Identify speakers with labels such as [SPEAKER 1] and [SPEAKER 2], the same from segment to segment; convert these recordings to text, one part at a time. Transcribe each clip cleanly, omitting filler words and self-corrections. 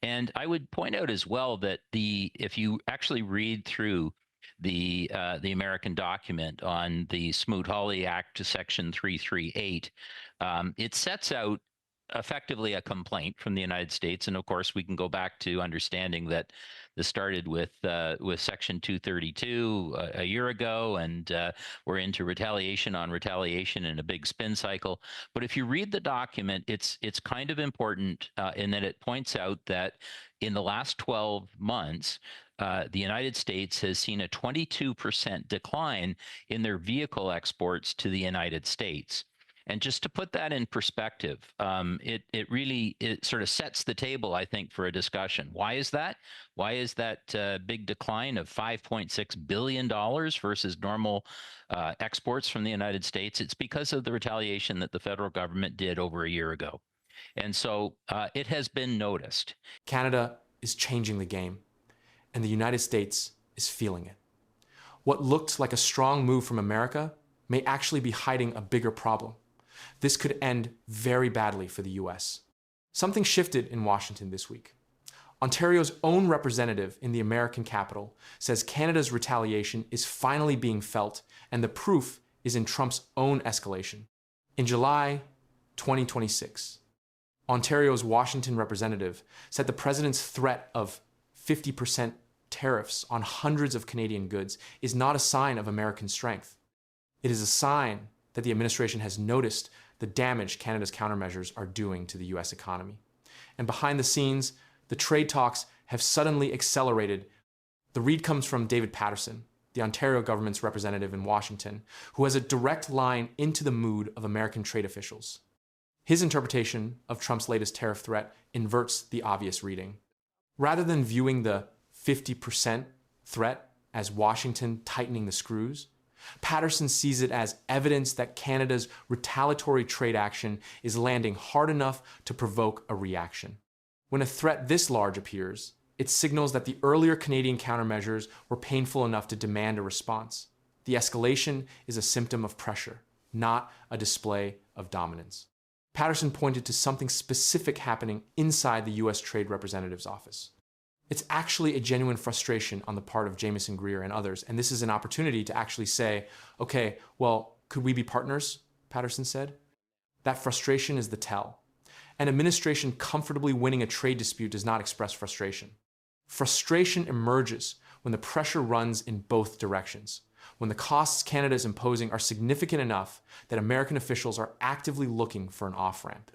[SPEAKER 1] And I would point out as well that if you actually read through the American document on the Smoot-Hawley Act, Section 338, it sets out effectively a complaint from the United States, and of course we can go back to understanding that this started with Section 232 a year ago, and we're into retaliation on retaliation in a big spin cycle. But if you read the document, it's kind of important in that it points out that in the last 12 months, the United States has seen a 22% decline in their vehicle exports to the United States. And just to put that in perspective, it really sort of sets the table, I think, for a discussion. Why is that? Why is that big decline of $5.6 billion versus normal exports from the United States? It's because of the retaliation that the federal government did over a year ago. And so it has been noticed.
[SPEAKER 2] Canada is changing the game, and the United States is feeling it. What looked like a strong move from America may actually be hiding a bigger problem. This could end very badly for the US. Something shifted in Washington this week. Ontario's own representative in the American capital says Canada's retaliation is finally being felt, and the proof is in Trump's own escalation. In July 2026, Ontario's Washington representative said the president's threat of 50% tariffs on hundreds of Canadian goods is not a sign of American strength. It is a sign that the administration has noticed the damage Canada's countermeasures are doing to the US economy. And behind the scenes, the trade talks have suddenly accelerated. The read comes from David Patterson, the Ontario government's representative in Washington, who has a direct line into the mood of American trade officials. His interpretation of Trump's latest tariff threat inverts the obvious reading. Rather than viewing the 50% threat as Washington tightening the screws, Patterson sees it as evidence that Canada's retaliatory trade action is landing hard enough to provoke a reaction. When a threat this large appears, it signals that the earlier Canadian countermeasures were painful enough to demand a response. The escalation is a symptom of pressure, not a display of dominance. Patterson pointed to something specific happening inside the US Trade Representative's office. It's actually a genuine frustration on the part of Jamieson Greer and others, and this is an opportunity to actually say, okay, well, could we be partners? Patterson said. That frustration is the tell. An administration comfortably winning a trade dispute does not express frustration. Frustration emerges when the pressure runs in both directions, when the costs Canada is imposing are significant enough that American officials are actively looking for an off-ramp.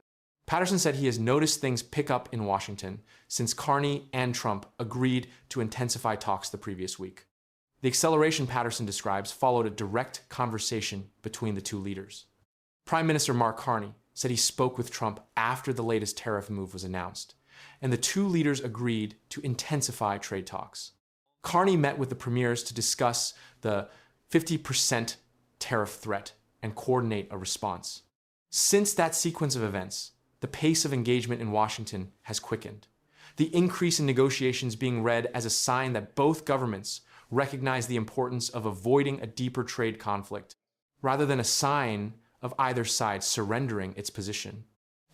[SPEAKER 2] Patterson said he has noticed things pick up in Washington since Carney and Trump agreed to intensify talks the previous week. The acceleration Patterson describes followed a direct conversation between the two leaders. Prime Minister Mark Carney said he spoke with Trump after the latest tariff move was announced, and the two leaders agreed to intensify trade talks. Carney met with the premiers to discuss the 50% tariff threat and coordinate a response. Since that sequence of events, the pace of engagement in Washington has quickened. The increase in negotiations being read as a sign that both governments recognize the importance of avoiding a deeper trade conflict, rather than a sign of either side surrendering its position.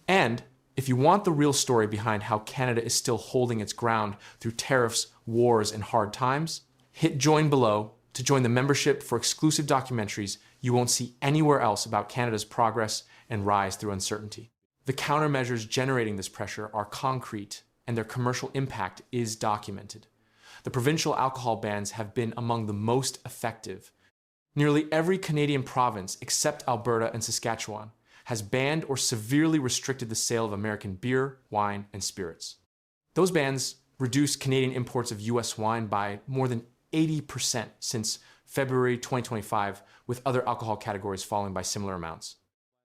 [SPEAKER 2] And if you want the real story behind how Canada is still holding its ground through tariffs, wars, and hard times, hit join below to join the membership for exclusive documentaries you won't see anywhere else about Canada's progress and rise through uncertainty. The countermeasures generating this pressure are concrete, and their commercial impact is documented. The provincial alcohol bans have been among the most effective. Nearly every Canadian province, except Alberta and Saskatchewan, has banned or severely restricted the sale of American beer, wine, and spirits. Those bans reduced Canadian imports of US wine by more than 80% since February 2025, with other alcohol categories falling by similar amounts.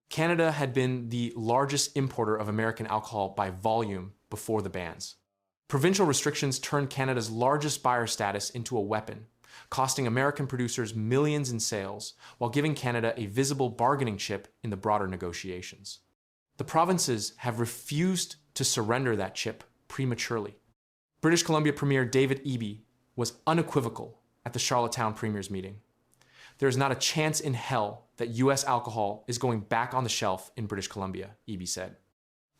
[SPEAKER 2] Canada had been the largest importer of American alcohol by volume before the bans. Provincial restrictions turned Canada's largest buyer status into a weapon, costing American producers millions in sales, while giving Canada a visible bargaining chip in the broader negotiations. The provinces have refused to surrender that chip prematurely. British Columbia Premier David Eby was unequivocal at the Charlottetown Premier's meeting. There is not a chance in hell that US alcohol is going back on the shelf in British Columbia, Eby said.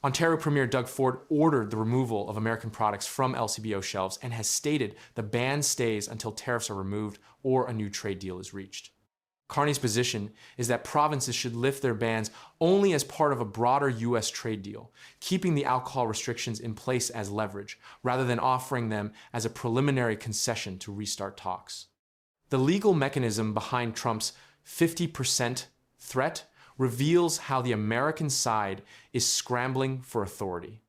[SPEAKER 2] Ontario Premier Doug Ford ordered the removal of American products from LCBO shelves and has stated the ban stays until tariffs are removed or a new trade deal is reached. Carney's position is that provinces should lift their bans only as part of a broader U.S. trade deal, keeping the alcohol restrictions in place as leverage, rather than offering them as a preliminary concession to restart talks. The legal mechanism behind Trump's 50% threat reveals how the American side is scrambling for authority.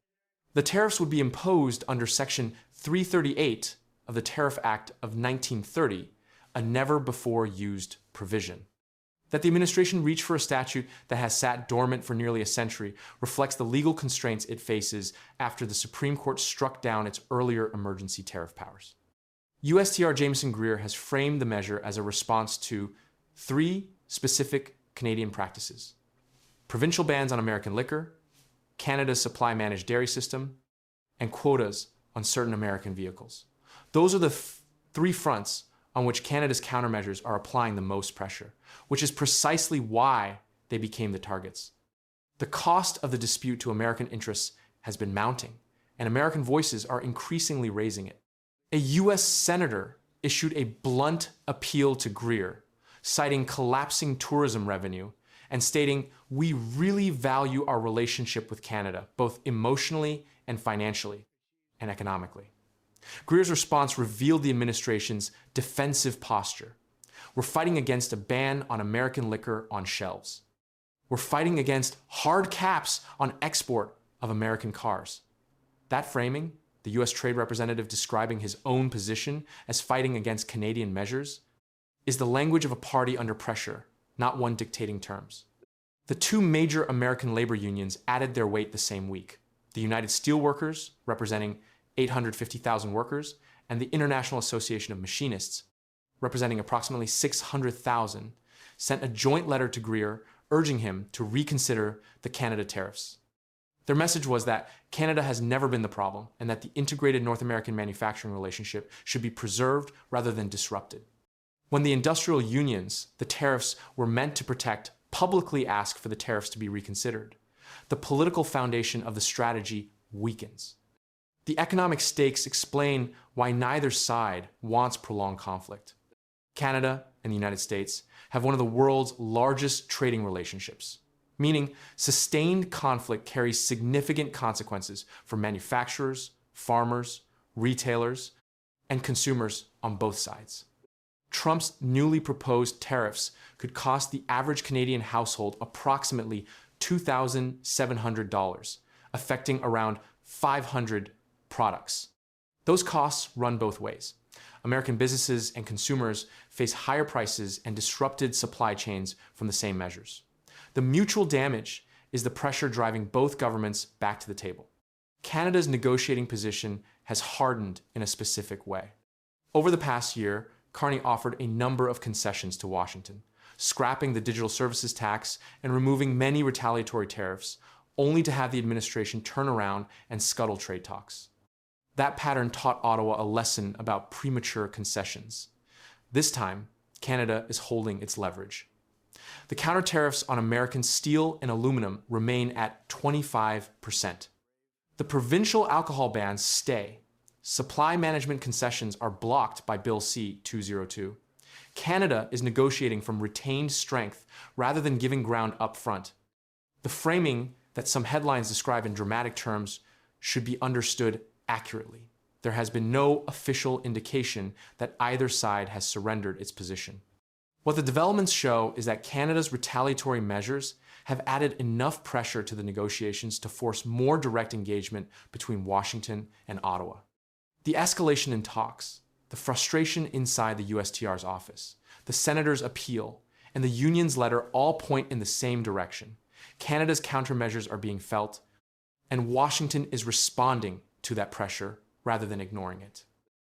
[SPEAKER 2] The tariffs would be imposed under Section 338 of the Tariff Act of 1930, a never-before-used provision. That the administration reached for a statute that has sat dormant for nearly a century reflects the legal constraints it faces after the Supreme Court struck down its earlier emergency tariff powers. USTR Jameson Greer has framed the measure as a response to three specific Canadian practices: provincial bans on American liquor, Canada's supply-managed dairy system, and quotas on certain American vehicles. Those are the three fronts on which Canada's countermeasures are applying the most pressure, which is precisely why they became the targets. The cost of the dispute to American interests has been mounting, and American voices are increasingly raising it. A U.S. senator issued a blunt appeal to Greer, citing collapsing tourism revenue and stating, "We really value our relationship with Canada, both emotionally and financially and economically." Greer's response revealed the administration's defensive posture. We're fighting against a ban on American liquor on shelves. We're fighting against hard caps on export of American cars. That framing, the U.S. Trade Representative describing his own position as fighting against Canadian measures, is the language of a party under pressure, not one dictating terms. The two major American labor unions added their weight the same week. The United Steelworkers, representing 850,000 workers, and the International Association of Machinists, representing approximately 600,000, sent a joint letter to Greer urging him to reconsider the Canada tariffs. Their message was that Canada has never been the problem and that the integrated North American manufacturing relationship should be preserved rather than disrupted. When the industrial unions the tariffs were meant to protect publicly ask for the tariffs to be reconsidered, the political foundation of the strategy weakens. The economic stakes explain why neither side wants prolonged conflict. Canada and the United States have one of the world's largest trading relationships, meaning sustained conflict carries significant consequences for manufacturers, farmers, retailers, and consumers on both sides. Trump's newly proposed tariffs could cost the average Canadian household approximately $2,700, affecting around 500 products. Those costs run both ways. American businesses and consumers face higher prices and disrupted supply chains from the same measures. The mutual damage is the pressure driving both governments back to the table. Canada's negotiating position has hardened in a specific way. Over the past year, Carney offered a number of concessions to Washington, scrapping the digital services tax and removing many retaliatory tariffs, only to have the administration turn around and scuttle trade talks. That pattern taught Ottawa a lesson about premature concessions. This time, Canada is holding its leverage. The counter tariffs on American steel and aluminum remain at 25%. The provincial alcohol bans stay. Supply management concessions are blocked by Bill C-202. Canada is negotiating from retained strength rather than giving ground up front. The framing that some headlines describe in dramatic terms should be understood accurately. There has been no official indication that either side has surrendered its position. What the developments show is that Canada's retaliatory measures have added enough pressure to the negotiations to force more direct engagement between Washington and Ottawa. The escalation in talks, the frustration inside the USTR's office, the senator's appeal, and the union's letter all point in the same direction. Canada's countermeasures are being felt, and Washington is responding to that pressure rather than ignoring it.